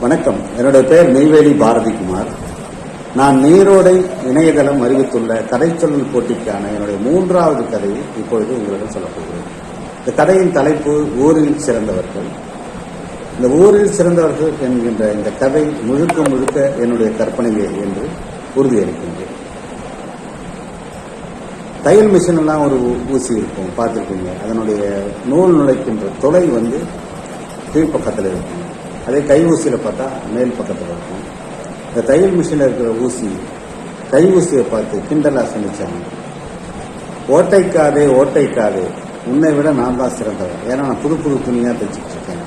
வணக்கம். என்னுடைய பெயர் நெய்வேலி பாரதிக்குமார். நான் நீரோடை இணையதளம் அறிவித்துள்ள கதைச்சொல்லல் போட்டிக்கான என்னுடைய 3வது கதையை இப்பொழுது உங்களிடம் சொல்லப் போகிறேன். இந்த கதையின் தலைப்பு ஊரில் சிறந்தவர்கள். இந்த ஊரில் சிறந்தவர்கள் என்கின்ற இந்த கதை முழுக்க முழுக்க என்னுடைய கற்பனையே என்று உறுதியளிக்கின்றேன். தையல் மிஷின் எல்லாம் ஒரு ஊசி இருக்கும், பார்த்துருக்கீங்க. அதனுடைய நூல் நுழைக்கின்ற துளை கீழ்பக்கத்தில் இருக்கும். அதே கை ஊசியில் பார்த்தா மேல் பக்கத்தில் இருக்கும். இந்த தையல் மிஷினில் இருக்கிற ஊசி கை ஊசியை பார்த்து கிண்டலா சொல்லிச்சாங்க, ஓட்டைக்காதே ஓட்டைக்காதே, உன்னை விட நான் தான் சிறந்தவன், ஏன்னா நான் புது புது துணியாக தைச்சிட்டு இருக்கேன்.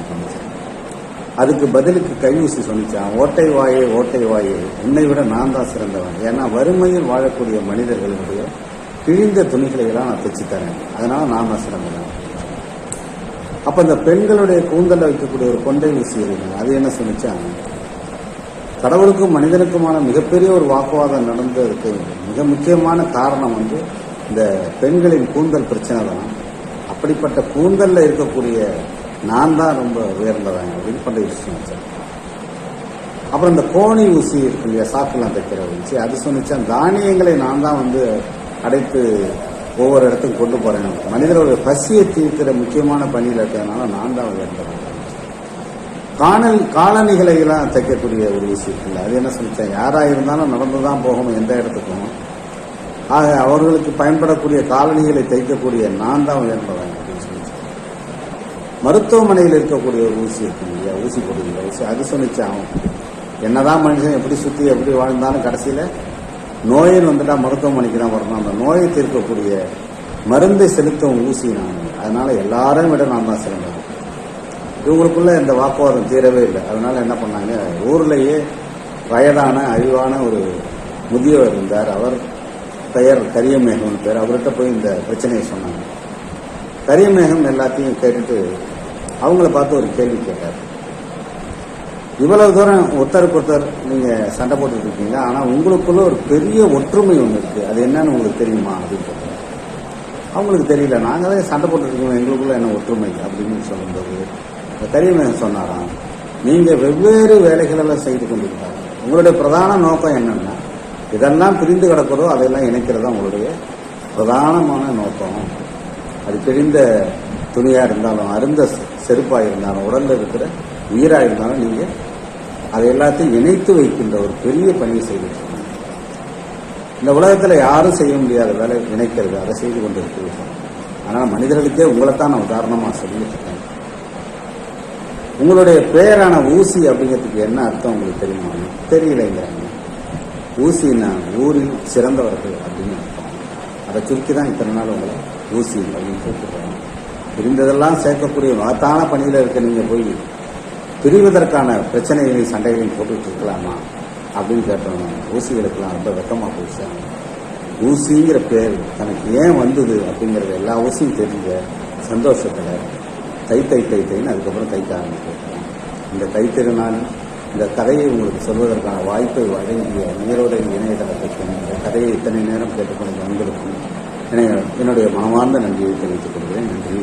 அதுக்கு பதிலுக்கு கை ஊசி சொன்னிச்சான், ஓட்டை வாயே ஓட்டை வாயே, உன்னை விட நான் தான் சிறந்தவன், ஏன்னா வறுமையில் வாழக்கூடிய மனிதர்களுடைய கிழிந்த துணிகளை எல்லாம் நான் தைச்சு தரேன், அதனால நான் தான் சிறந்தவன். அப்ப இந்த பெண்களுடைய கூந்தல வைக்கக்கூடிய ஒரு கொண்டை ஊசி இருக்கு, அது என்ன சொன்னிச்சாங்க, கடவுளுக்கும் மனிதனுக்குமான மிகப்பெரிய ஒரு வாக்குவாதம் நடந்ததுக்கு மிக முக்கியமான காரணம் இந்த பெண்களின் கூந்தல் பிரச்சனை தான். அப்படிப்பட்ட கூந்தல்ல இருக்கக்கூடிய நான் தான் ரொம்ப உயர்ந்தவன் அப்படின்னு கொண்டை ஊசி சொன்னிச்சேன். அப்புறம் இந்த கோணி ஊசி இருக்கு இல்லையா, சாக்கெல்லாம் தைக்கிற ஊசி, அது சொன்னிச்சான், தானியங்களை நான் தான் அடைத்து ஒவ்வொரு இடத்துக்கும் கொண்டு போறேன், மனிதர்களுடைய பசியை தீர்க்கிற முக்கியமான பணியில் இருக்கிறதுனால நான் தான் உயர்ந்தவன். காலணிகளை எல்லாம் தைக்கக்கூடிய ஒரு ஊசி இருக்குல்ல, அது என்ன சொல்லிச்சேன், யாரா இருந்தாலும் நடந்துதான் போகணும் எந்த இடத்துக்கும், ஆக அவர்களுக்கு பயன்படக்கூடிய காலணிகளை தைக்கக்கூடிய நான் தான் உயர்ந்தவன் அப்படின்னு சொல்லிச்சேன். மருத்துவமனையில் இருக்கக்கூடிய ஒரு ஊசி இருக்கு இல்லையா, ஊசி போடுகிற ஊசி, அது சொல்லிச்சான், என்னதான் மனுஷன் எப்படி சுத்தி எப்படி வாழ்ந்தாலும் கடைசியில நோயின் வந்துட்டா மருத்துவமனைக்கு தான் வரணும், அந்த நோயை தீர்க்கக்கூடிய மருந்தை செலுத்தும் ஊசி நான், அதனால எல்லாரையும் விட நான் தான் சிறந்தேன். இவங்களுக்குள்ள இந்த வாக்குவாதம் தீரவே இல்லை. அதனால என்ன பண்ணாங்க, ஊர்லேயே வயதான அறிவான ஒரு முதியவர் இருந்தார், அவர் பெயர் கரியமேகம் பேர். அவர்கிட்ட போய் இந்த பிரச்சனையை சொன்னாங்க. கரியமேகம் எல்லாத்தையும் கேட்டுட்டு அவங்கள பார்த்து ஒரு கேள்வி கேட்டார், இவ்வளவு தூரம் ஒருத்தருக்கு ஒருத்தர் நீங்க சண்டை போட்டுட்டு இருக்கீங்க, ஆனா உங்களுக்குள்ள ஒரு பெரிய ஒற்றுமை ஒன்று இருக்கு, அது என்னன்னு உங்களுக்கு தெரியுமா அப்படின்னு சொல்றாங்க. அவங்களுக்கு தெரியல, நாங்க தான் சண்டை போட்டுட்டு இருக்கோம், எங்களுக்குள்ள என்ன ஒற்றுமை அப்படின்னு சொல்லும்போது கரியமேகம் சொன்னாராம், நீங்க வெவ்வேறு வேலைகளெல்லாம் செய்து கொண்டிருக்காங்க, உங்களுடைய பிரதான நோக்கம் என்னன்னா இதெல்லாம் பிரிந்து கிடக்கிறதோ அதையெல்லாம் இணைக்கிறதா உங்களுடைய பிரதானமான நோக்கம். அது பிரிந்த துணியா இருந்தாலும், அருந்த செருப்பா இருந்தாலும், உடல்ல இருக்கிற உயிரா இருந்தாலும் நீங்க அதை எல்லாத்தையும் இணைத்து வைக்கின்ற ஒரு பெரிய பணியை செய்துட்டு இருக்காங்க. இந்த உலகத்துல யாரும் செய்ய முடியாத வேலை இணைக்கிறது, அதை செய்து கொண்டு இருக்கிறீர்கள். ஆனால் மனிதர்களுக்கே உங்களைத்தான் நான் உதாரணமா சொல்லிட்டு இருக்கேன். உங்களுடைய பெயரான ஊசி அப்படிங்கிறதுக்கு என்ன அர்த்தம் உங்களுக்கு தெரியுமா? தெரியலைங்கிறாங்க. ஊசின்னா ஊரில் சிறந்தவர்கள் அப்படின்னு அர்த்தம். அதை சுருக்கி தான் இத்தனை நாள் உங்களை ஊசி அப்படின்னு கூப்பிடுறாங்க. பிரிந்ததெல்லாம் சேர்க்கக்கூடிய மகத்தான பணியில இருக்க நீங்க போய் பிரிவதற்கான பிரச்சனைகளையும் சண்டைகளையும் போட்டுட்டு இருக்கலாமா அப்படின்னு கேட்டோம். ஊசிகளுக்கெல்லாம் ரொம்ப வெக்கமா போயிடுச்சு. ஊசிங்கிற பேர் தனக்கு ஏன் வந்தது அப்படிங்கறது எல்லா ஊசியும் தெரிஞ்ச சந்தோஷத்துல தைன்னு அதுக்கப்புறம் தைக்க ஆரம்பிச்சிருக்கோம். இந்த தைத்திருநாள் இந்த கதையை உங்களுக்கு சொல்வதற்கான வாய்ப்பை வழங்கிய நீரோடை இணையதளத்திற்கும் இந்த கதையை இத்தனை நேரம் கேட்டுக்கொண்ட உங்களுக்கும் என்னுடைய மனமார்ந்த நன்றியை தெரிவித்துக் கொள்கிறேன். நன்றி.